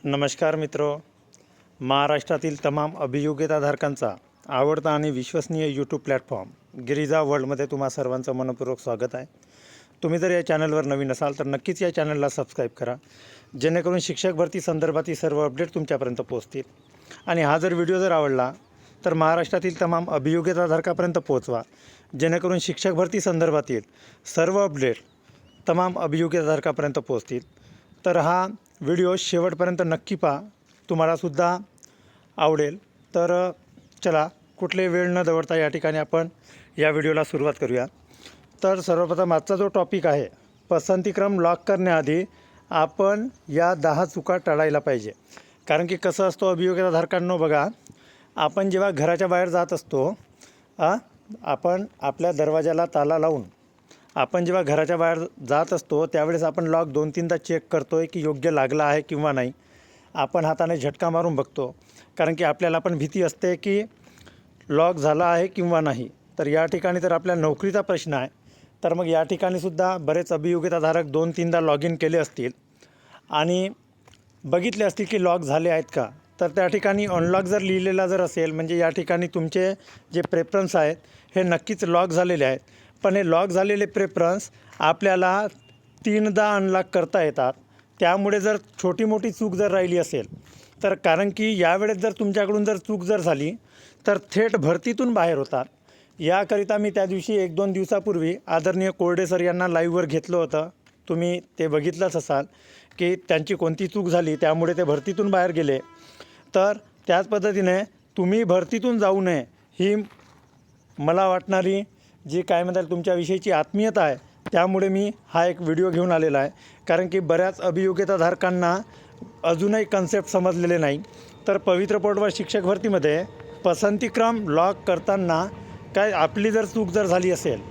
नमस्कार मित्रो, महाराष्ट्रातील तमाम अभियोग्यताधारकांचा आवडता आणि विश्वसनीय यूट्यूब प्लॅटफॉर्म गिरिजा वर्ल्डमध्ये तुम्हा सर्वांचं मनपूर्वक स्वागत आहे। तुम्ही जर या चॅनलवर नवीन असाल तर नक्कीच या चॅनलला सबस्क्राईब करा, जेणेकरून शिक्षक भरती संदर्भातील सर्व अपडेट तुमच्यापर्यंत पोहोचतील। आणि हा जर व्हिडिओ जर आवडला तर महाराष्ट्रातील तमाम अभियोग्यताधारकापर्यंत पोहोचवा, जेणेकरून शिक्षक भरती संदर्भातील सर्व अपडेट तमाम अभियोग्यताधारकापर्यंत पोहोचतील। तर हा व्हिडिओ शेवटपर्यंत नक्की पहा, तुम्हालासुद्धा आवडेल। तर चला, कुठले वेळ न दवडता या ठिकाणी आपण या व्हिडिओला सुरुवात करूया। तर सर्वप्रथम आजचा जो टॉपिक आहे, पसंतीक्रम लॉक करण्याआधी आपण या 10 चुका टाळायला पाहिजे। कारण की कसं असतो अभियोग्यताधारकांनो, बघा, आपण जेव्हा घराच्या बाहेर जात असतो, आपण आपल्या दरवाजाला ताला लावून आपण जेव्हा घराच्या बाहेर जात असतो त्यावेळेस आपण लॉक 2-3दा चेक करतो आहे की योग्य लागला आहे किंवा नाही। आपण हाताने झटका मारून बघतो, कारण की आपल्याला पण भीती असते की लॉक झाला आहे किंवा नाही। तर या ठिकाणी तर आपल्या नोकरीचा प्रश्न आहे, तर मग या ठिकाणीसुद्धा बरेच अभियोग्यताधारक 2-3दा लॉग इन केले असतील आणि बघितले असतील की लॉक झाले आहेत का। तर त्या ठिकाणी अनलॉक जर लिहिलेला जर असेल, म्हणजे या ठिकाणी तुमचे जे प्रेफरन्स आहेत हे नक्कीच लॉक झालेले आहेत। पण हे लॉक झालेले प्रेफरन्स आपल्याला 3दा अनलॉक करता येतात। त्यामुळे जर छोटी मोठी चूक जर राहिली असेल तर, कारण की यावेळेस जर तुमच्याकडून जर चूक जर झाली तर थेट भरतीतून बाहेर होतात। याकरिता मी त्या दिवशी 1-2 दिवसापूर्वी आदरणीय कोरडे सर यांना लाईव्हवर घेतलं होतं, तुम्ही ते बघितलंच असाल की त्यांची कोणती चूक झाली त्यामुळे ते भरतीतून बाहेर गेले। तर त्याच पद्धतीने तुम्ही भरतीतून जाऊ नये ही मला वाटणारी जी काय म्हणतात तुमच्याविषयीची आत्मीयता आहे, त्यामुळे मी हा एक व्हिडिओ घेऊन आलेला आहे। कारण की बऱ्याच अभियोग्यताधारकांना अजूनही कन्सेप्ट समजलेले नाही। तर पवित्र पोटवर शिक्षक भरतीमध्ये पसंतीक्रम लॉक करताना काय आपली जर चूक जर झाली असेल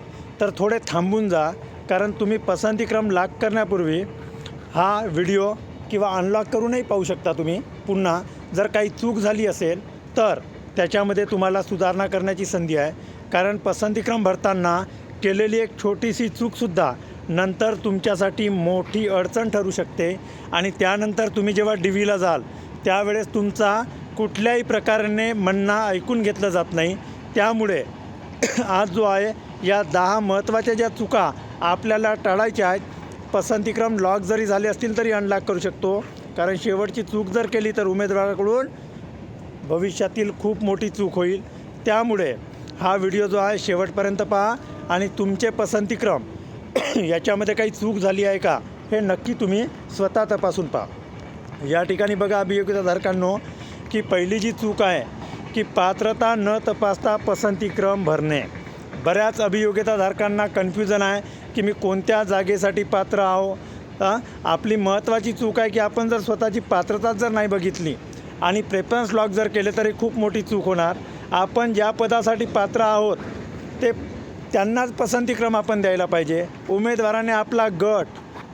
तर थोडे थांबून जा, कारण तुम्ही पसंतीक्रम लॉक करण्यापूर्वी हा व्हिडिओ किंवा अनलॉक करूनही पाहू शकता तुम्ही। पुन्हा जर काही चूक झाली असेल तर त्याच्यामध्ये तुम्हाला सुधारणा करण्याची संधी आहे। कारण पसंतीक्रम भरताना केलेली एक छोटीशी चूकसुद्धा नंतर तुमच्यासाठी मोठी अडचण ठरू शकते आणि त्यानंतर तुम्ही जेव्हा DVला जाल त्यावेळेस तुमचा कुठल्याही प्रकाराने म्हणणं ऐकून घेतलं जात नाही। त्यामुळे आज जो आहे या 10 महत्त्वाच्या ज्या चुका आपल्याला टाळायच्या आहेत, पसंतीक्रम लॉक जरी झाले असतील तरी अनलॉक करू शकतो। कारण शेवटची चूक जर केली तर उमेदवाराकडून भविष्यातील खूप मोठी चूक होईल। त्यामुळे हा व्हिडिओ जो आहे शेवटपर्यंत पहा आणि तुमचे पसंतीक्रम याच्यामध्ये काही चूक झाली आहे का हे नक्की तुम्ही स्वतः तपासून पहा। या ठिकाणी बघा अभियोग्यताधारकांनो, की पहिली जी चूक आहे की पात्रता न तपासता पसंतीक्रम भरणे। बऱ्याच अभियोग्यताधारकांना कन्फ्युजन आहे की मी कोणत्या जागेसाठी पात्र आहो। आपली महत्त्वाची चूक आहे की आपण जर स्वतःची पात्रताच जर नाही बघितली आणि प्रेफरन्स लॉक जर केले तरी खूप मोठी चूक होणार। आपण ज्या पदासाठी पात्र आहोत ते त्यांनाच पसंतीक्रम आपण द्यायला पाहिजे। उमेदवाराने आपला गट,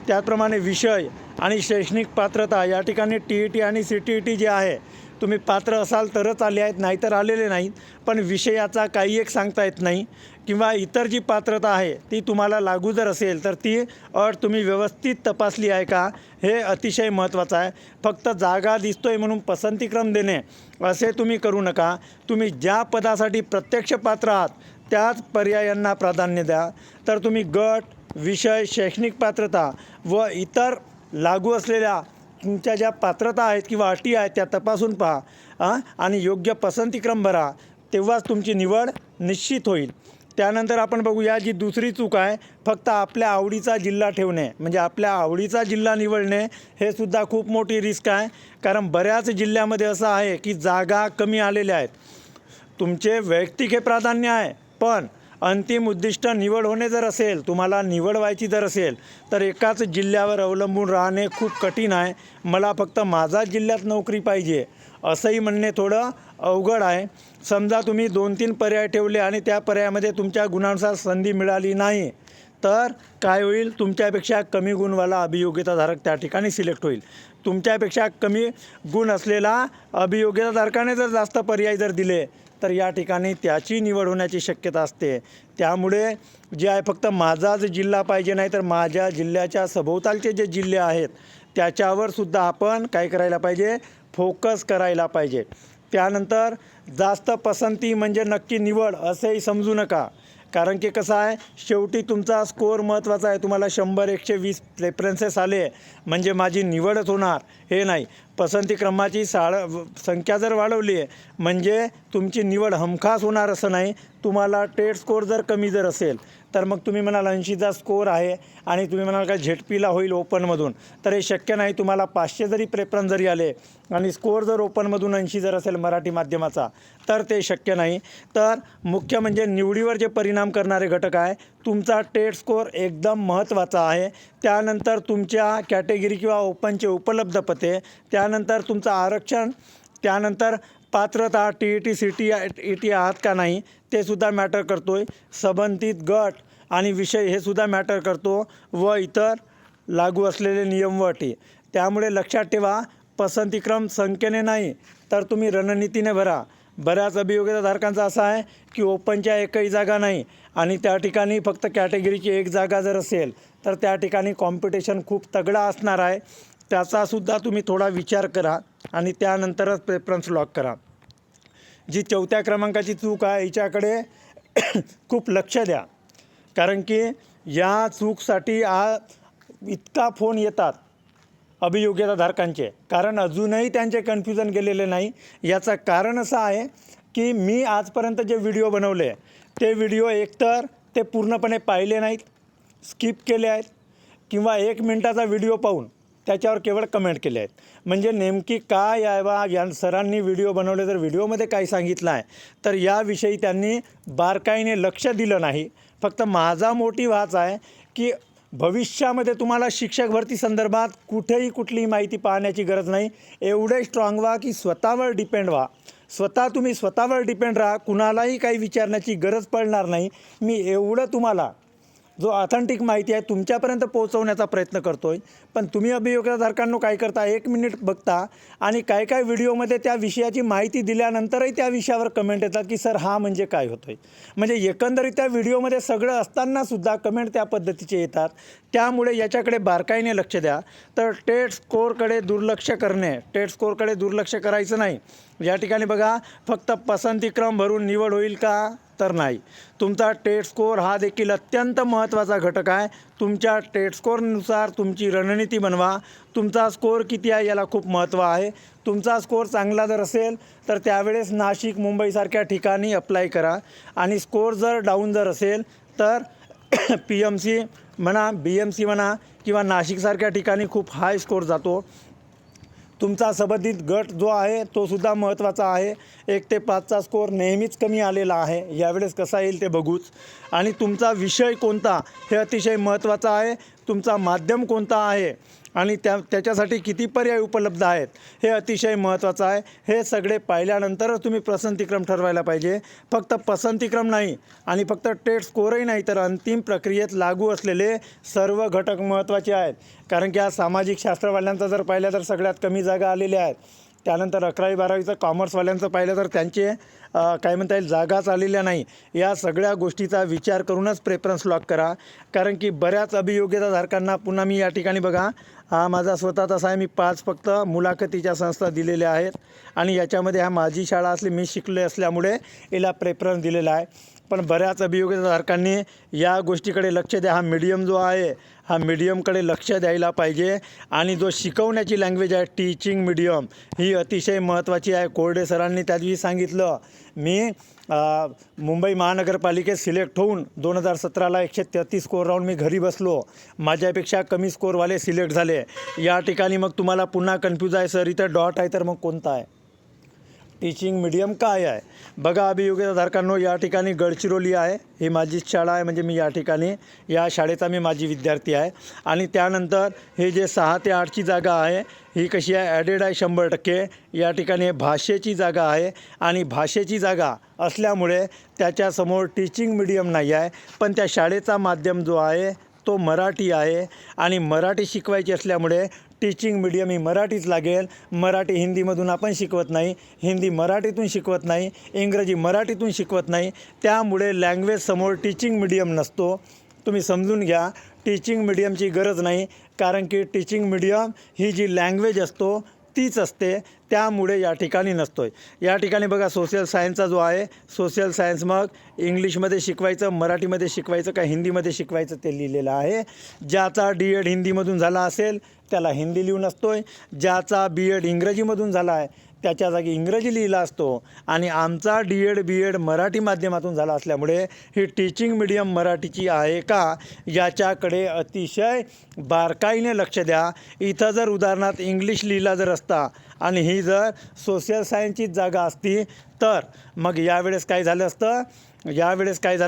त्याचप्रमाणे विषय आणि शैक्षणिक पात्रता, या ठिकाणी TET आणि CTET जे आहे, तुम्ही पात्र असाल तरच आले आहेत, नाहीतर आलेले नाहीत। पण विषयाचा काही एक सांगता येत नाही, किंवा इतर जी पात्रता आहे ती तुम्हाला लागू जर असेल तर ती अट तुम्ही व्यवस्थित तपासली आहे का, हे अतिशय महत्त्वाचं आहे। फक्त जागा दिसतोय म्हणून पसंतीक्रम देणे असे तुम्ही करू नका। तुम्ही ज्या पदासाठी प्रत्यक्ष पात्र आहात त्याच पर्यायांना प्राधान्य द्या। तर तुम्ही गट, विषय, शैक्षणिक पात्रता व इतर लागू असलेल्या तुमच्या ज्या पात्रता आहेत किंवा अटी आहेत त्या तपासून पहा आणि योग्य पसंतीक्रम भरा, तेव्हाच तुमची निवड निश्चित होईल। त्यानंतर आपण बघूया जी दुसरी चूक आहे, फक्त आपल्या आवडीचा जिल्हा ठेवणे, म्हणजे आपल्या आवडीचा जिल्हा निवडणे हे सुद्धा खूप मोठी रिस्क आहे। कारण बऱ्याच जिल्ह्यामध्ये असं आहे की जागा कमी आलेल्या आहेत, तुमचे वैयक्तिक हे प्राधान्य आहे, पण अंतिम उद्दिष्ट निवड होणे जर असेल, तुम्हाला निवड व्हायची जर असेल तर एकाच जिल्ह्यावर अवलंबून राहणे खूप कठीण आहे। मला फक्त माझाच जिल्ह्यात नोकरी पाहिजे असंही म्हणणे थोडं अवघड आहे। समजा तुम्ही 2-3 पर्याय ठेवले आणि त्या पर्यायामध्ये तुमच्या गुणानुसार संधी मिळाली नाही तर काय होईल, तुमच्यापेक्षा कमी गुणवाला अभियोग्यताधारक त्या ठिकाणी सिलेक्ट होईल। तुमच्यापेक्षा कमी गुण असलेला अभियोग्यताधारकाने जर जास्त पर्याय जर दिले तर या ठिकाणी त्याची निवड होण्याची शक्यता असते। त्यामुळे जे आहे फक्त माझाच जिल्हा पाहिजे नाही तर माझ्या जिल्ह्याच्या सभोवतालचे जे जिल्हे आहेत त्याच्यावर सुद्धा आपण काय करायला पाहिजे, फोकस करायला पाहिजे. त्यानंतर जास्त पसंती म्हणजे नक्की निवड असंही समजू नका, कारण की कसं आहे, शेवटी तुमचा स्कोअर महत्त्वाचा आहे. तुम्हाला 100-120 प्रेफरन्सेस आले म्हणजे माझी निवडच होणार हे नाही. पसंती क्रमाची संख्या जर वाढवली आहे म्हणजे तुमची निवड हमखास होणार असं नाही. तुम्हाला टेट स्कोअर जर कमी जर असेल तर मग तुम्ही म्हणाल 80चा स्कोअर आहे आणि तुम्ही म्हणाल का झेडपीला होईल ओपनमधून, तर हे शक्य नाही. तुम्हाला 500 जरी प्रेफरन्स जरी आले आणि स्कोअर जर ओपनमधून 80 जर असेल मराठी माध्यमाचा तर ते शक्य नाही. तर मुख्य म्हणजे निवडीवर जे परिणाम करणारे घटक आहे, तुमचा टेट स्कोअर एकदम महत्त्वाचा आहे. त्यानंतर तुमच्या कॅटेगरी किंवा ओपनचे उपलब्ध पते, त्यानंतर तुमचं आरक्षण, त्यानंतर पात्रता TET CT ET आहात का नाही ते सुद्धा मॅटर करतो आहे. संबंधित गट आणि विषय हे सुद्धा मॅटर करतो व इतर लागू असलेले नियम व अटी. त्यामुळे लक्षात ठेवा, पसंतीक्रम संख्येने नाही तर तुम्ही रणनीतीने भरा. बऱ्याच अभियोग्यताधारकांचा असा आहे की ओपनच्या एकही जागा नाही आणि त्या ठिकाणी फक्त कॅटेगरीची एक जागा जर असेल तर त्या ठिकाणी कॉम्पिटिशन खूप तगडा असणार आहे. त्याचासुद्धा तुम्ही थोडा विचार करा आणि त्यानंतरच प्रेफरन्स लॉक करा. जी 4थ्या क्रमांकाची चूक आहे हिच्याकडे खूप लक्ष द्या, कारण की या चूकसाठी इतका फोन येतात अभियोग्यताधारकांचे, कारण अजूनही त्यांचे कन्फ्युजन गेलेले नाही. याचं कारण असं आहे की मी आजपर्यंत जे व्हिडिओ बनवले ते व्हिडिओ एकतर ते पूर्णपणे पाहिले नाहीत, स्किप केले आहेत, किंवा 1 मिनटाचा व्हिडिओ पाहून त्याच्यावर केवळ कमेंट केले आहेत. म्हणजे नेमकी काय यावा, या सरांनी व्हिडिओ बनवले तर व्हिडिओमध्ये काय सांगितलं आहे तर याविषयी त्यांनी बारकाईने लक्ष दिलं नाही. फक्त माझा मोटिव्ह हाच आहे की भविष्यामध्ये तुम्हाला शिक्षक भरती संदर्भात कुठेही कुठलीही माहिती पाहण्याची गरज नाही. एवढे स्ट्रॉंग व्हा की स्वतःवर डिपेंड व्हा. तुम्ही स्वतःवर डिपेंड राहा, कुणालाही काही विचारण्याची गरज पडणार नाही. मी एवढं तुम्हाला जो ऑथेंटिक माहिती आहे तुमच्यापर्यंत पोहोचवण्याचा प्रयत्न करतो आहे. पण तुम्ही अभियोग्यताधारकांनो काय करता, 1 मिनिट बघता आणि काय काय व्हिडिओमध्ये त्या विषयाची माहिती दिल्यानंतरही त्या विषयावर कमेंट येतात की सर हा म्हणजे काय होतं आहे. म्हणजे एकंदरीत त्या व्हिडिओमध्ये सगळं असतानासुद्धा कमेंट त्या पद्धतीचे येतात. त्यामुळे याच्याकडे बारकाईने लक्ष द्या. तर टेट स्कोअरकडे दुर्लक्ष करायचं नाही. या ठिकाणी बघा, फक्त पसंतीक्रम भरून निवड होईल का, तर नाही. तुमचा टेट स्कोअर हा देखील अत्यंत महत्त्वाचा घटक आहे. तुमच्या टेट स्कोअरनुसार तुमची रणनीती बनवा. तुमचा स्कोअर किती आहे याला खूप महत्त्व आहे. तुमचा स्कोअर चांगला जर असेल तर त्यावेळेस नाशिक मुंबईसारख्या ठिकाणी अप्लाय करा, आणि स्कोअर जर डाऊन जर असेल तर PMC म्हणा, BMC म्हणा किंवा नाशिकसारख्या ठिकाणी खूप हाय स्कोअर जातो. तुमचा संबंधित गट जो आहे तो सुद्धा महत्त्वाचा आहे. 1 ते 5चा स्कोअर नेहमीच कमी आलेला आहे, यावेळेस कसा येईल ते बघूच. आणि तुमचा विषय कोणता हे अतिशय महत्त्वाचं आहे. तुमचा माध्यम कोणता आहे आणि त्याच्यासाठी किती पर्याय उपलब्ध आहेत हे अतिशय महत्त्वाचं आहे. हे सगळे पाहिल्यानंतरच तुम्ही पसंतीक्रम ठरवायला पाहिजे. फक्त पसंतीक्रम नाही आणि फक्त टेट स्कोअरही नाही, तर अंतिम प्रक्रियेत लागू असलेले सर्व घटक महत्त्वाचे आहेत. कारण की आज सामाजिक शास्त्रवाल्यांचा जर पाहिलं तर सगळ्यात कमी जागा आलेल्या आहेत. त्यानंतर 11वी-12वीचं कॉमर्सवाल्यांचं पाहिलं तर त्यांचे काय म्हणता येईल जागाच आलेल्या नाही. या सगळ्या गोष्टीचा विचार करूनच प्रेफरन्स लॉक करा. कारण की बऱ्याच अभियोग्यताधारकांना, पुन्हा मी या ठिकाणी बघा, हा माझा स्वतःचा आहे, मी 5 फक्त मुलाखतीच्या संस्था दिलेल्या आहेत आणि याच्यामध्ये माझी शाळा असली, मी शिकले असल्यामुळे याला प्रेफरन्स दिलेला आहे. पण बऱ्याच अभियोग्यताधारकांनी या गोष्टीकडे लक्ष द्या. हा मीडियम जो आहे हा मीडियमकडे लक्ष द्यायला पाहिजे. आणि जो शिकवण्याची लँग्वेज आहे टीचिंग मीडियम ही अतिशय महत्त्वाची आहे. कोरडे सरांनी त्या दिवशी सांगितलं, मी मुंबई महानगरपालिकेत सिलेक्ट होऊन 2017ला 133 स्कोअर राहून मी घरी बसलो. माझ्यापेक्षा कमी स्कोअरवाले सिलेक्ट झाले. या ठिकाणी मग तुम्हाला पुन्हा कन्फ्यूज आहे, सर इथं डॉट आहे तर मग कोणता आहे, टीचिंग मीडियम काय आहे. बघा अभियोग्यताधारकांनो, या ठिकाणी गडचिरोली आहे, ही माझीच शाळा आहे. म्हणजे मी या ठिकाणी या शाळेचा मी माझी विद्यार्थी आहे. आणि त्यानंतर हे जे 6 ते 8ची जागा आहे ही कशी आहे, ॲडेड आहे 100%. या ठिकाणी भाषेची जागा आहे आणि भाषेची जागा असल्यामुळे त्याच्यासमोर टीचिंग मीडियम नाही आहे. पण त्या शाळेचा माध्यम जो आहे तो मराठी आहे आणि मराठी शिकवायची असल्यामुळे टीचिंग मीडियम ही मराठीच लागेल. मराठी हिंदीमधून आपण शिकवत नाही, हिंदी मराठीतून शिकवत नाही, इंग्रजी मराठीतून शिकवत नाही. त्यामुळे लँग्वेजसमोर टीचिंग मीडियम नसतो. तुम्ही समजून घ्या, टीचिंग मीडियमची गरज नाही. कारण की टीचिंग मीडियम ही जी लँग्वेज असतो तीच असते, त्यामुळे या ठिकाणी नसतो आहे. या ठिकाणी बघा सोशल सायन्सचा जो आहे, सोशल सायन्स मग इंग्लिशमध्ये शिकवायचं, मराठीमध्ये शिकवायचं का हिंदीमध्ये शिकवायचं ते लिहिलेलं आहे. ज्याचा D.Ed हिंदीमधून झाला असेल त्याला हिंदी लिहून असतो आहे, ज्याचा B.Ed इंग्रजीमधून झाला आहे त्याच्या जागी इंग्रजी लिहिला असतो. आणि आमचा D.Ed B.Ed मराठी माध्यमातून झाला असल्यामुळे ही टीचिंग मीडियम मराठीची आहे का याच्याकडे अतिशय बारकाईने लक्ष द्या. इथं जर उदाहरणार्थ इंग्लिश लिहिला जर असता आणि ही जर सोशल सायन्सचीच जागा असती तर मग यावेळेस काय झालं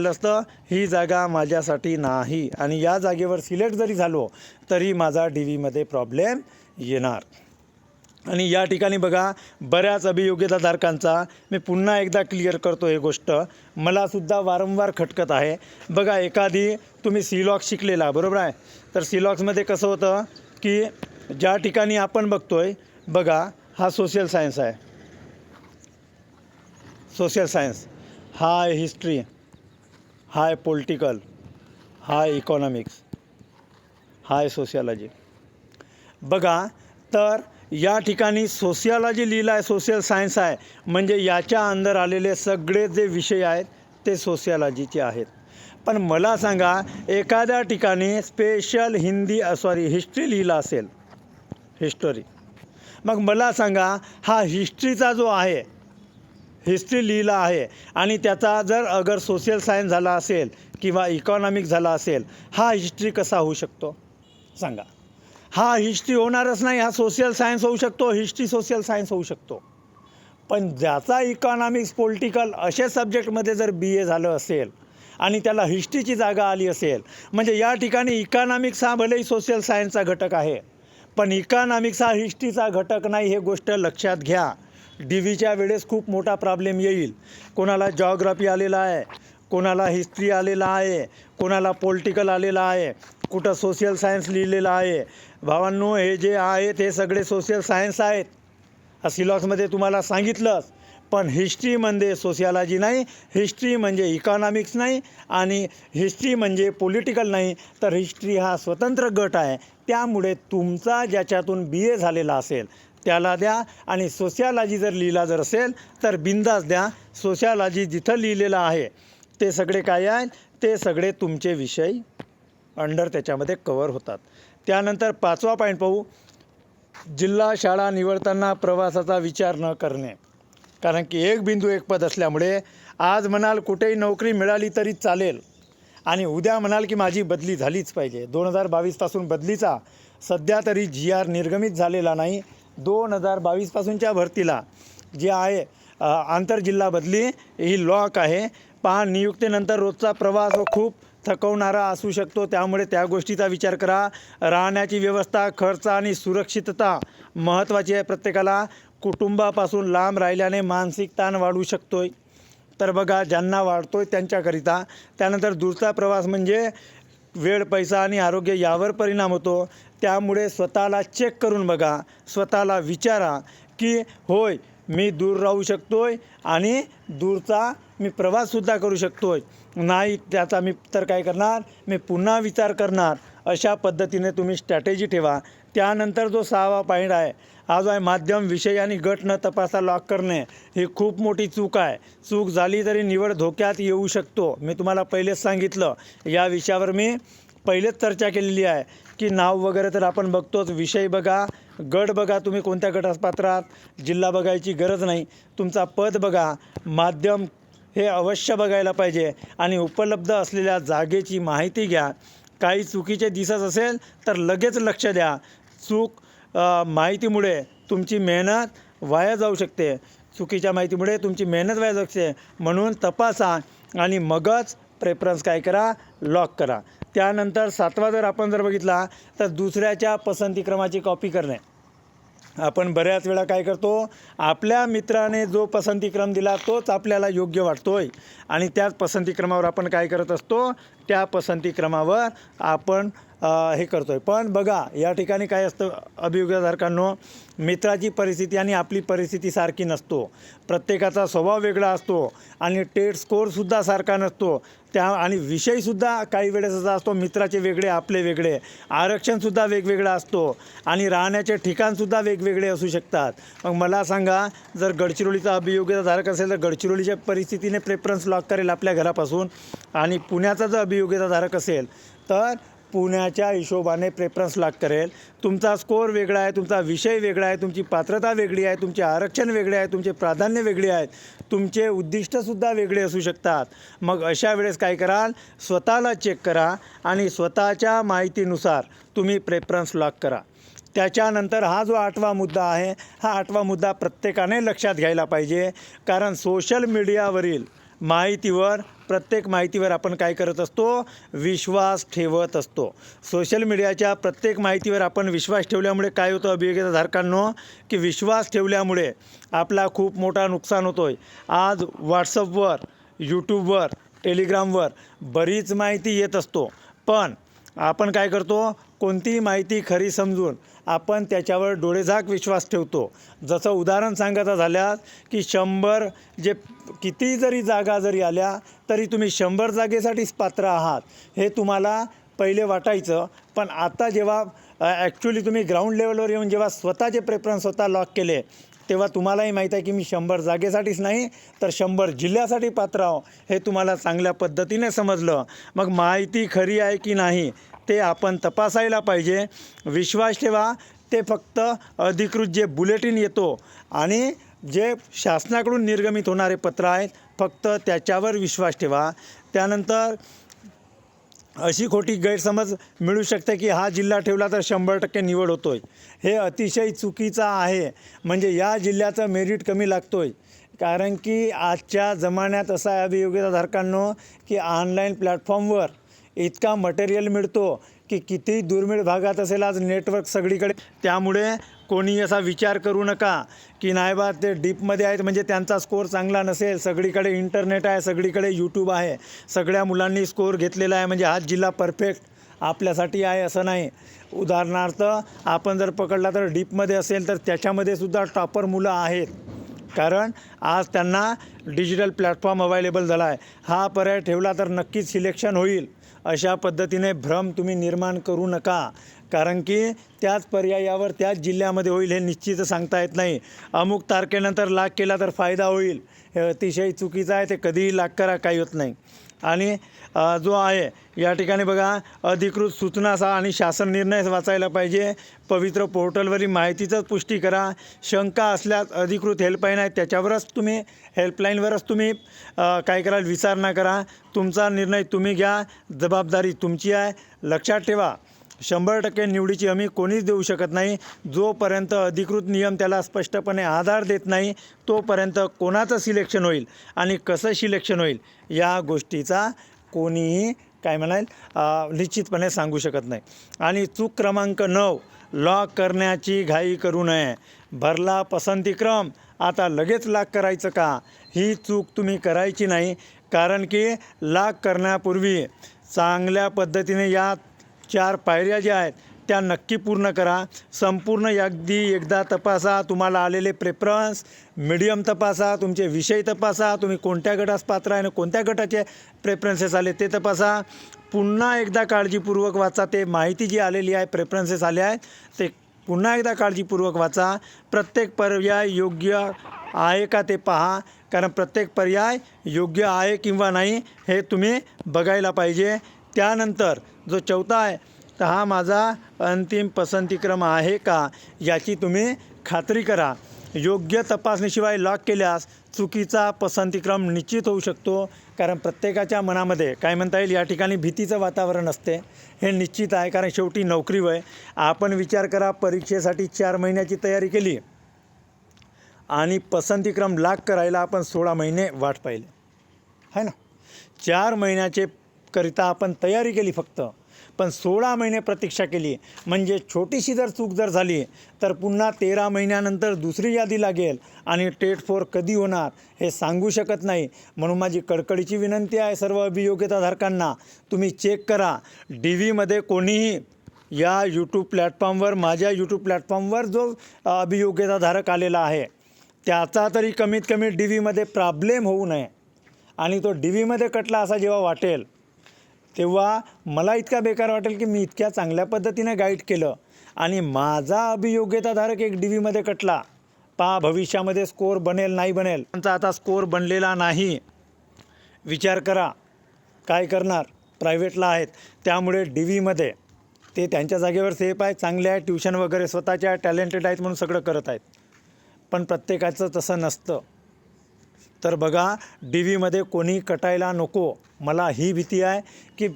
असतं, ही जागा माझ्यासाठी नाही आणि या जागेवर सिलेक्ट जरी झालो तरी माझा DVमध्ये प्रॉब्लेम येणार. आणि या ठिकाणी बघा बऱ्याच अभियोग्यताधारकांचा, मी पुन्हा एकदा क्लिअर करतो हे गोष्ट, मलासुद्धा वारंवार खटकत आहे. बघा एखादी तुम्ही सिलॉक्स शिकलेला बरोबर आहे, तर सिलॉक्समध्ये कसं होतं की ज्या ठिकाणी आपण बघतोय बघा हा सोशल सायन्स आहे, सोशल सायन्स हा आहे हिस्ट्री, हा आहे पॉलिटिकल, हा आहे इकॉनॉमिक्स, हा आहे सोशियोलॉजी. बघा तर या ठिकाणी सोशियोलॉजी लिहिलं आहे, सोशल सायन्स आहे, म्हणजे याच्या अंदर आलेले सगळे जे विषय आहेत ते सोशियोलॉजीचे आहेत. पण मला सांगा एखाद्या ठिकाणी स्पेशल हिस्ट्री लिहिला असेल, हिस्टरी, मग मला सांगा हा हिस्ट्रीचा जो आहे, हिस्ट्री लिहिला आहे आणि त्याचा जर अगर सोशल सायन्स झाला असेल किंवा इकॉनॉमिक्स झाला असेल, हा हिस्ट्री कसा होऊ शकतो सांगा? हा हिस्ट्री होणारच नाही, हा सोशल सायन्स होऊ शकतो, हिस्ट्री सोशल सायन्स होऊ शकतो. पण ज्याचा इकॉनॉमिक्स पॉलिटिकल अशा सब्जेक्टमध्ये जर BA झालं असेल आणि त्याला हिस्ट्रीची जागा आली असेल, म्हणजे या ठिकाणी इकॉनॉमिक्स हा भलेही सोशल सायन्सचा घटक आहे पण इकॉनॉमिक्स हा हिस्ट्रीचा घटक नाही, हे गोष्ट लक्षात घ्या. DVच्या वेळेस खूप मोठा प्रॉब्लेम येईल. कोणाला जॉग्राफी आलेला आहे, कोणाला हिस्ट्री आलेला आहे, कोणाला पॉलिटिकल आलेला आहे, कुठं सोशल सायन्स लिहिलेलं आहे. भावांनो हे जे आहेत हे सगळे सोशल सायन्स आहेत, सिलॉक्समध्ये तुम्हाला सांगितलंच. पण हिस्ट्री म्हणजे सोशियोलॉजी नाही, हिस्ट्री म्हणजे इकॉनॉमिक्स नाही आणि हिस्ट्री म्हणजे पॉलिटिकल नाही, तर हिस्ट्री हा स्वतंत्र गट आहे. त्यामुळे तुमचा ज्याच्यातून BA झालेला असेल त्याला द्या आणि सोशियोलॉजी जर लिहिला जर असेल तर बिंदास द्या. सोशियोलॉजी जिथं लिहिलेलं आहे ते सगळे काय आहेत, ते सगळे तुमचे विषय अंडर त्याच्यामध्ये कवर होतात. त्यानंतर 5वा पॉईंट पाहू, जिल्हा शाळा निवडताना प्रवासाचा विचार न करणे. कारण की एक बिंदू एक पद असल्यामुळे आज म्हणाल कुठेही नोकरी मिळाली तरी चालेल आणि उद्या म्हणाल की माझी बदली झालीच पाहिजे. 2022पासून बदलीचा सध्या तरी GR निर्गमित झालेला नाही. 2022पासूनच्या भरतीला जे आहे आंतरजिल्हा बदली ही लॉक आहे. पहा नियुक्तीनंतर रोजचा प्रवास खूप थकवणारा असू शकतो, त्यामुळे त्या गोष्टीचा विचार करा. राहण्याची व्यवस्था, खर्च आणि सुरक्षितता महत्त्वाची आहे प्रत्येकाला. कुटुंबापासून लांब राहिल्याने मानसिक ताण वाढू शकतो, तर बघा ज्यांना वाढतो त्यांच्याकरिता. त्यानंतर दूरचा प्रवास म्हणजे वेळ, पैसा आणि आरोग्य यावर परिणाम होतो. त्यामुळे स्वतःला चेक करून बघा, स्वतःला विचारा की होय मी दूर राहू शकतो आहे आणि दूरचा मी प्रवाससुद्धा करू शकतो आहे, नाही त्याचा मी तर काय करणार, मी पुन्हा विचार करणार. अशा पद्धतीने तुम्ही स्ट्रॅटेजी ठेवा. त्यानंतर जो 6वा पॉईंट आहे, हा जो आहे माध्यम, विषय आणि गट न तपासता लॉक करणे, ही खूप मोठी चूक आहे. चूक झाली तरी निवड धोक्यात येऊ शकतो. मी तुम्हाला पहिलेच सांगितलं, या विषयावर मी पहिलेच चर्चा केलेली आहे की नाव वगैरे तर आपण बघतोच, विषय बघा, गट बघा तुम्ही कोणत्या गटास पात्र आहात, जिल्हा बघायची गरज नाही, तुमचा पद बघा, माध्यम हे अवश्य बघायला पाहिजे आणि उपलब्ध असलेल्या जागेची माहिती घ्या. काही चुकीचे दिसत असेल तर लगेच लक्ष द्या. माहितीमुळे तुमची मेहनत वाया जाऊ शकते, चुकीच्या माहितीमुळे तुमची मेहनत वाया जाऊ शकते. म्हणून तपासा आणि मगच प्रेफरन्स काय करा, लॉक करा. त्यानंतर 7वा जर आपण बघितला तर दुसऱ्याच्या पसंतीक्रमाची कॉपी करणे. आपण बऱ्याच वेळा काय करतो, आपल्या मित्राने जो पसंतीक्रम दिला तोच आपल्याला योग्य वाटतो आहे आणि त्याच पसंतीक्रमावर आपण काय करत असतो, त्या पसंतीक्रमावर आपण हे करतो आहे. पण बघा या ठिकाणी काय असतं अभियोग्यताधारकांनो, मित्राची परिस्थिती आणि आपली परिस्थिती सारखी नसतो. प्रत्येकाचा स्वभाव वेगळा असतो आणि टेट स्कोअरसुद्धा सारखा नसतो. आणि विषयसुद्धा काही वेळेस असा असतो, मित्राचे वेगळे आपले वेगळे, आरक्षणसुद्धा वेगवेगळं असतो आणि राहण्याचे ठिकाणसुद्धा वेगवेगळे असू शकतात. मग मला सांगा, जर गडचिरोलीचा अभियोग्यताधारक असेल तर गडचिरोलीच्या परिस्थितीने प्रेफरन्स लॉक करेल आपल्या घरापासून, आणि पुण्याचा जर अभियोग्यताधारक असेल तर पुण्याच्या हिशोबाने प्रेफरन्स लॉक करेल. तुमचा स्कोअर वेगळा आहे, तुमचा विषय वेगळा आहे, तुमची पात्रता वेगळी आहे, तुमचे आरक्षण वेगळे आहे, तुमचे प्राधान्य वेगळे आहेत, तुमचे उद्दिष्टसुद्धा वेगळे असू शकतात. मग अशा वेळेस काय कराल, स्वतःला चेक करा आणि स्वतःच्या माहितीनुसार तुम्ही प्रेफरन्स लॉक करा. त्याच्यानंतर हा जो 8वा मुद्दा आहे, हा 8वा मुद्दा प्रत्येकाने लक्षात घ्यायला पाहिजे. कारण सोशल मीडियावरील माहितीवर, प्रत्येक माहितीवर आपण काय करत असतो, विश्वास ठेवत असतो. सोशल मीडियाच्या प्रत्येक माहितीवर आपण विश्वास ठेवल्यामुळे काय होतं अभियोग्यताधारकांनो, की विश्वास ठेवल्यामुळे आपला खूप मोठा नुकसान होतो आहे. आज व्हॉट्सअपवर, यूट्यूबवर, टेलिग्रामवर बरीच माहिती येत असतो, पण आपण काय करतो, कोणतीही माहिती खरी समजून आपण त्याच्यावर डोळेझाक विश्वास ठेवतो. जसं उदाहरण सांगायचं झाल्यास की 100 जे किती जरी जागा जरी आल्या तरी तुम्ही 100 जागेसाठीच पात्र आहात हे तुम्हाला पहिले वाटायचं. पण आता जेव्हा ॲक्च्युली तुम्ही ग्राउंड लेवलवर येऊन जेव्हा स्वतःचे प्रेफरन्स स्वतः लॉक केले, तेव्हा तुम्हालाही माहीत आहे की मी 100 जागेसाठीच नाही तर 100 जिल्ह्यासाठी पात्र आहो हे तुम्हाला चांगल्या पद्धतीने समजलं. मग माहिती खरी आहे की नाही ते आपण तपासायला पाहिजे. विश्वास ठेवा, ते फक्त अधिकृत जे बुलेटिन येतो आणि जे शासनाकडून निर्गमित होणारे पत्र आहेत फक्त त्याच्यावर विश्वास ठेवा. त्यानंतर अशी खोटी गैरसमज मिळू शकते की हा जिल्हा ठेवला तर 100% निवड होतो आहे, हे अतिशय चुकीचं आहे. म्हणजे या जिल्ह्याचं मेरिट कमी लागतो आहे. कारण की आजच्या जमान्यात असं आहे अभियोग्यताधारकांनो, की ऑनलाईन प्लॅटफॉर्मवर इतका मटेरियल मिळतो की किती दुर्मिळ भागात असेल आज नेटवर्क सगळीकडे. त्यामुळे कोणी असा विचार करू नका की नाही बा ते डीपमध्ये आहेत म्हणजे त्यांचा स्कोअर चांगला नसेल. सगळीकडे इंटरनेट आहे, सगळीकडे यूट्यूब आहे, सगळ्या मुलांनी स्कोअर घेतलेला आहे म्हणजे हाच जिल्हा परफेक्ट आपल्यासाठी आहे असं नाही. उदाहरणार्थ आपण जर पकडला तर डीपमध्ये असेल तर त्याच्यामध्ये सुद्धा टॉपर मुलं आहेत, कारण आज त्यांना डिजिटल प्लॅटफॉर्म अवेलेबल झाला आहे. हा पर्याय ठेवला तर नक्कीच सिलेक्शन होईल. अशा पद्धतीने भ्रम तुम्ही निर्माण करू नका, कारण की त्याच पर्यायावर त्याच जिल्ह्यामध्ये होईल हे निश्चित सांगता येत नाही. अमुक तारखेनंतर लाग केला तर फायदा होईल हे अतिशय चुकीचं आहे. ते कधीही लाग करा, काही होत नाही. आणि जो आहे या ठिकाणी बघा अधिकृत सूचना आणि शासन निर्णय वाचायला पाहिजे. पवित्र पोर्टलवरील माहितीचंच पुष्टी करा. शंका असल्यास अधिकृत हेल्पलाईन आहे त्याच्यावरच तुम्ही, हेल्पलाईनवरच तुम्ही काय कराल विचारणा करा. तुमचा निर्णय तुम्ही घ्या, जबाबदारी तुमची आहे. लक्षात ठेवा 100% निवडीची हमी कोणीच देऊ शकत नाही. जोपर्यंत अधिकृत नियम त्याला स्पष्टपणे आधार देत नाही तोपर्यंत कोणाचं सिलेक्शन होईल आणि कसं सिलेक्शन होईल या गोष्टीचा कोणीही काय म्हणाल निश्चितपणे सांगू शकत नाही. आणि चूक क्रमांक 9, लॉक करण्याची घाई करू नये. भरला पसंतीक्रम आता लगेच लॉक करायचं का, ही चूक तुम्ही करायची नाही. कारण की लॉक करण्यापूर्वी चांगल्या पद्धतीने या 4 पायऱ्या ज्या आहेत त्या नक्की पूर्ण करा. संपूर्ण अगदी एकदा तपासा. तुम्हाला आलेले प्रेफरन्स मीडियम तपासा, तुमचे विषय तपासा, तुम्ही कोणत्या गटास पात्र आहे आणि कोणत्या गटाचे प्रेफरन्सेस आले ते तपासा. पुन्हा एकदा काळजीपूर्वक वाचा. ते माहिती जी आलेली आहे, प्रेफरन्सेस आले आहेत ते पुन्हा एकदा काळजीपूर्वक वाचा. प्रत्येक पर्याय योग्य आहे का ते पहा, कारण प्रत्येक पर्याय योग्य आहे किंवा नाही हे तुम्ही बघायला पाहिजे. त्यानंतर जो 4था आहे तर हा माझा अंतिम पसंतीक्रम आहे का याची तुम्ही खात्री करा. योग्य तपासणीशिवाय लॉक केल्यास चुकीचा पसंतीक्रम निश्चित होऊ शकतो. कारण प्रत्येकाच्या मनामध्ये काय म्हणता येईल या ठिकाणी भीतीचं वातावरण असते, हे निश्चित आहे. कारण शेवटी नोकरी वय. आपण विचार करा, परीक्षेसाठी 4 महिन्याची तयारी केली आणि पसंतीक्रम लॉक करायला आपण 16 महिने वाट पाहिली आहे ना. 4 महिन्याचे करिता आपण तयारी केली फक्त, पण 16 महिने प्रतीक्षा केली म्हणजे छोटीशी जर चूक जर झाली तर पुन्हा 13 महिन्यानंतर दुसरी यादी लागेल आणि टेट 4 कधी होणार हे सांगू शकत नाही. म्हणून माझी कडकडीची विनंती आहे सर्व अभियोग्यताधारकांना, तुम्ही चेक करा. DVमध्ये कोणीही या यूट्यूब प्लॅटफॉर्मवर, माझ्या यूट्यूब प्लॅटफॉर्मवर जो अभियोग्यताधारक आलेला आहे त्याचा तरी कमीत कमी DVमध्ये प्रॉब्लेम होऊ नये. आणि तो DVमध्ये कटला असा जेव्हा वाटेल तेव्हा मला इतका बेकार वाटेल की मी इतक्या चांगल्या पद्धतीने गाईड केलं आणि माझा अभियोग्यताधारक एक DVमध्ये कटला. पहा भविष्यामध्ये स्कोअर बनेल नाही बनेल. त्यांचा आता स्कोअर बनलेला नाही. विचार करा काय करणार. प्रायव्हेटला आहेत त्यामुळे DVमध्ये ते त्यांच्या जागेवर सेफ आहे, चांगले आहे, ट्युशन वगैरे स्वतःच्या टॅलेंटेड आहेत म्हणून सगळं करत आहेत. पण प्रत्येकाचं तसं नसतं. तर बघा DVमध्ये कोणी कटायला नको. मला ही भीती आहे की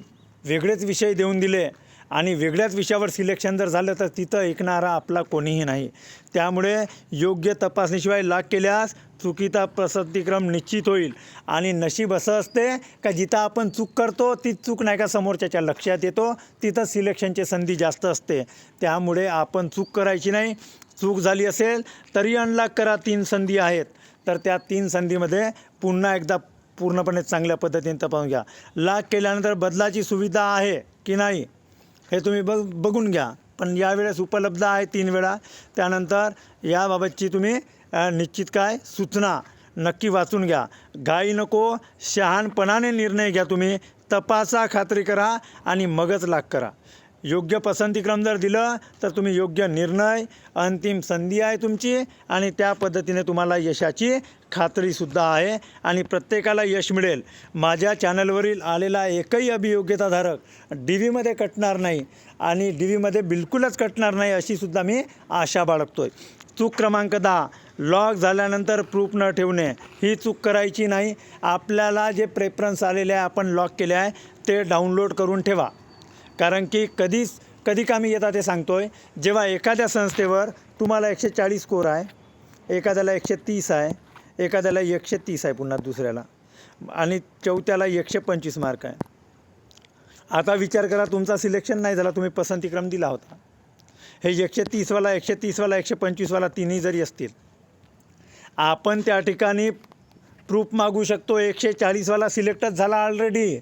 वेगळेच विषय देऊन दिले आणि वेगळ्याच विषयावर सिलेक्शन जर झालं तर तिथं ऐकणारा आपला कोणीही नाही. त्यामुळे योग्य तपासणीशिवाय लाग केल्यास चुकीचा पसंतीक्रम निश्चित होईल. आणि नशीब असं असते का जिथं आपण चूक करतो तीच चूक नाही का समोरच्याच्या लक्षात येतो, तिथं सिलेक्शनची संधी जास्त असते. त्यामुळे आपण चूक करायची नाही. चूक झाली असेल तरी अनलॉक करा. 3 संधी आहेत तर त्या 3 संधीमध्ये पुन्हा एकदा पूर्णपणे चांगल्या पद्धतीने तपासून घ्या. लॉक केल्यानंतर बदलाची सुविधा आहे की नाही हे तुम्ही बघून घ्या. पण यावेळेस उपलब्ध आहे 3 वेळा. त्यानंतर याबाबतची तुम्ही निश्चित काय सूचना नक्की वाचून घ्या. घाई नको, शहाणपणाने निर्णय घ्या. तुम्ही तपासा, खात्री करा आणि मगच लॉक करा. योग्य पसंतीक्रम जर दिलं तर तुम्ही योग्य निर्णय, अंतिम संधी आहे तुमची आणि त्या पद्धतीने तुम्हाला यशाची खात्रीसुद्धा आहे आणि प्रत्येकाला यश मिळेल. माझ्या चॅनलवरील आलेला एकही अभियोग्यताधारक DVमध्ये कटणार नाही आणि DVमध्ये बिलकुलच कटणार नाही अशीसुद्धा मी आशा बाळगतो आहे. चूक क्रमांक 10, लॉक झाल्यानंतर प्रूफ न ठेवणे. ही चूक करायची नाही. आपल्याला जे प्रेफरन्स आलेले आहे, आपण लॉक केले आहे ते डाउनलोड करून ठेवा. कारण की कधी कामी येतात ते सांगतो आहे. जेव्हा एखाद्या संस्थेवर तुम्हाला 140 स्कोअर आहे, एखाद्याला 130 आहे, एखाद्याला 130 आहे, पुन्हा दुसऱ्याला आणि चौथ्याला 125 मार्क आहे. आता विचार करा तुमचा सिलेक्शन नाही झाला, तुम्ही पसंतीक्रम दिला होता. हे 130वाला 125वाला तिन्ही जरी असतील, आपण त्या ठिकाणी प्रूफ मागू शकतो. 140वाला सिलेक्टच झाला ऑलरेडी.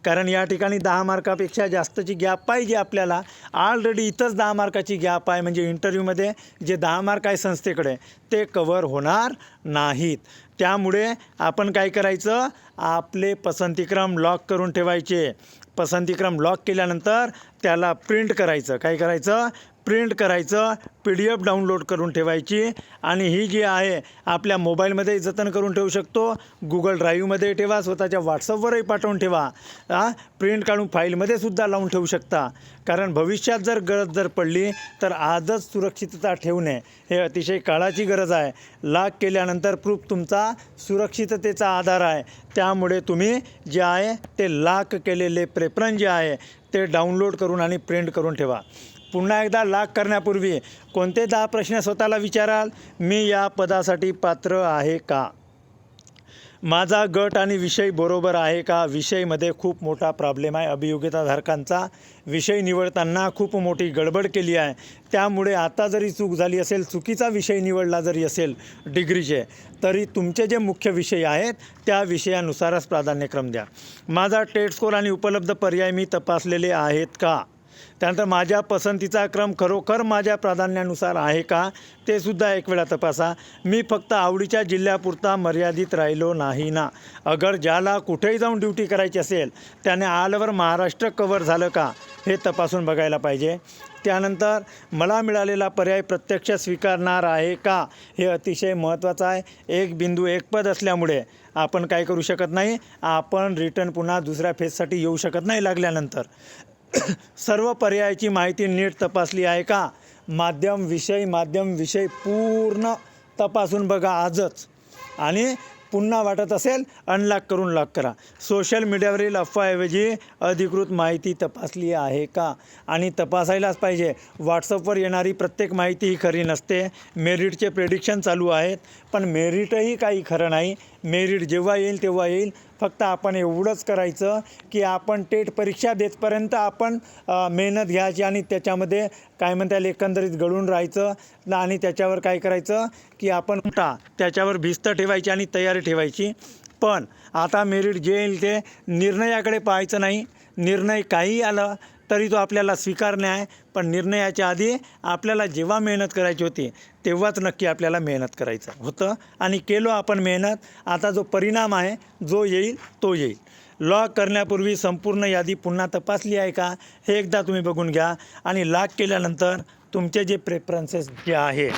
कारण या ठिकाणी 10 मार्कापेक्षा जास्तची गॅप पाहिजे आपल्याला. ऑलरेडी इथंच 10 मार्काची गॅप आहे म्हणजे इंटरव्ह्यूमध्ये जे 10 मार्क आहे संस्थेकडे ते कवर होणार नाहीत. त्यामुळे आपण काय करायचं, आपले पसंतीक्रम लॉक करून ठेवायचे. पसंतीक्रम लॉक केल्यानंतर त्याला प्रिंट करायचं. काय करायचं, प्रिंट करायचं, PDF डाउनलोड करून ठेवायची आणि ही जी आहे आपल्या मोबाईलमध्ये जतन करून ठेवू शकतो. गुगल ड्राईव्हमध्ये ठेवा, स्वतःच्या व्हॉट्सअपवरही पाठवून ठेवा. प्रिंट काढून फाईलमध्ये सुद्धा लावून ठेवू शकता. कारण भविष्यात जर गरज जर पडली तर आजच सुरक्षितता ठेवणे हे अतिशय काळाची गरज आहे. लॉक केल्यानंतर प्रूफ तुमचा सुरक्षिततेचा आधार आहे. त्यामुळे तुम्ही जे आहे ते लॉक केलेले प्रेफरन्स जे आहे ते डाउनलोड करून आणि प्रिंट करून ठेवा. पुन्हा एकदा लॉक करण्यापूर्वी कोणते 10 प्रश्न स्वतःला विचाराल. मी या पदासाठी पात्र आहे का? माझा गट आणि विषय बरोबर आहे का? विषयमध्ये खूप मोठा प्रॉब्लेम आहे. अभियोग्यताधारकांचा विषय निवडताना खूप मोठी गडबड केली आहे. त्यामुळे आता जरी चूक झाली असेल, चुकीचा विषय निवडला जरी असेल डिग्रीचे, तरी तुमचे जे मुख्य विषय आहेत त्या विषयानुसारच प्राधान्यक्रम द्या. माझा टेट स्कोअर आणि उपलब्ध पर्याय मी तपासलेले आहेत का? त्यानंतर माझ्या पसंतीचा क्रम खरोखर माझ्या प्राधान्यानुसार आहे का ते सुद्धा एक वेळा तपासा. मी फक्त आवडीच्या जिल्ह्यापुरता मर्यादित राहिलो नाही ना. अगर ज्याला कुठेही जाऊन ड्युटी करायची असेल त्याने ऑल ओव्हर महाराष्ट्र कवर झालं का हे तपासून बघायला पाहिजे. त्यानंतर मला मिळालेला पर्याय प्रत्यक्ष स्वीकारणार आहे का हे अतिशय महत्त्वाचं आहे. एक बिंदू एक पद असल्यामुळे आपण काय करू शकत नाही, आपण रिटर्न पुन्हा दुसऱ्या फेजसाठी येऊ शकत नाही लागल्यानंतर. सर्व पर्यायाची माहिती नीट तपासली आहे का? माध्यम विषय पूर्ण तपासून बघा आजच आणि पुन्हा वाटत असेल अनलॉक करून लॉक करा. सोशल मीडियावरील अफवाऐवजी अधिकृत माहिती तपासली आहे का? आणि तपासायलाच पाहिजे. व्हॉट्सअपवर येणारी प्रत्येक माहिती ही खरी नसते. मेरिटचे प्रेडिक्शन चालू आहेत पण मेरिटही काही खरं नाही. मेरिट जेव्हा येईल तेव्हा येईल. फक्त आपण एवढंच करायचं की आपण टेट परीक्षा देतपर्यंत आपण मेहनत घ्यायची आणि त्याच्यामध्ये काय म्हणता येईल एकंदरीत गळून राहायचं आणि त्याच्यावर काय करायचं की आपण त्याच्यावर भिस्त ठेवायची आणि तयारी ठेवायची. पण आता मेरिट जे येईल ते निर्णयाकडे पाहायचं नाही. निर्णय काही आलं तरी तो आपल्याला स्वीकारणे आहे, पण निर्णयाच्या आधी आपल्याला जेव्हा मेहनत करायची होती तेव्हाच नक्की आपल्याला मेहनत करायचं होतं आणि केलो आपण मेहनत. आता जो परिणाम आहे जो येईल तो येईल. लॉक करण्यापूर्वी संपूर्ण यादी पुन्हा तपासली आहे का हे एकदा तुम्ही बघून घ्या आणि लॉक केल्यानंतर तुमचे जे प्रेफरन्सेस जे आहे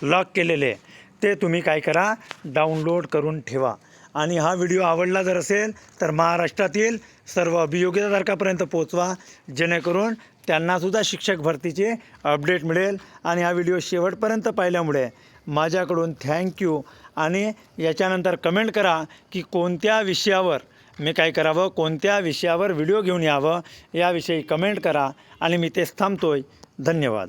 लॉक केलेले ते तुम्ही काय करा डाउनलोड करून ठेवा. आणि हा व्हिडिओ आवडला जर असेल तर महाराष्ट्रातील सर्व अभियोग्यताधारकापर्यंत पोहोचवा, जेणेकरून त्यांनासुद्धा शिक्षक भरतीचे अपडेट मिळेल. आणि हा व्हिडिओ शेवटपर्यंत पाहिल्यामुळे माझ्याकडून थँक्यू. आणि याच्यानंतर कमेंट करा की कोणत्या विषयावर मी काय करावं, कोणत्या विषयावर व्हिडिओ घेऊन यावं याविषयी कमेंट करा आणि मी तेच थांबतोय. धन्यवाद.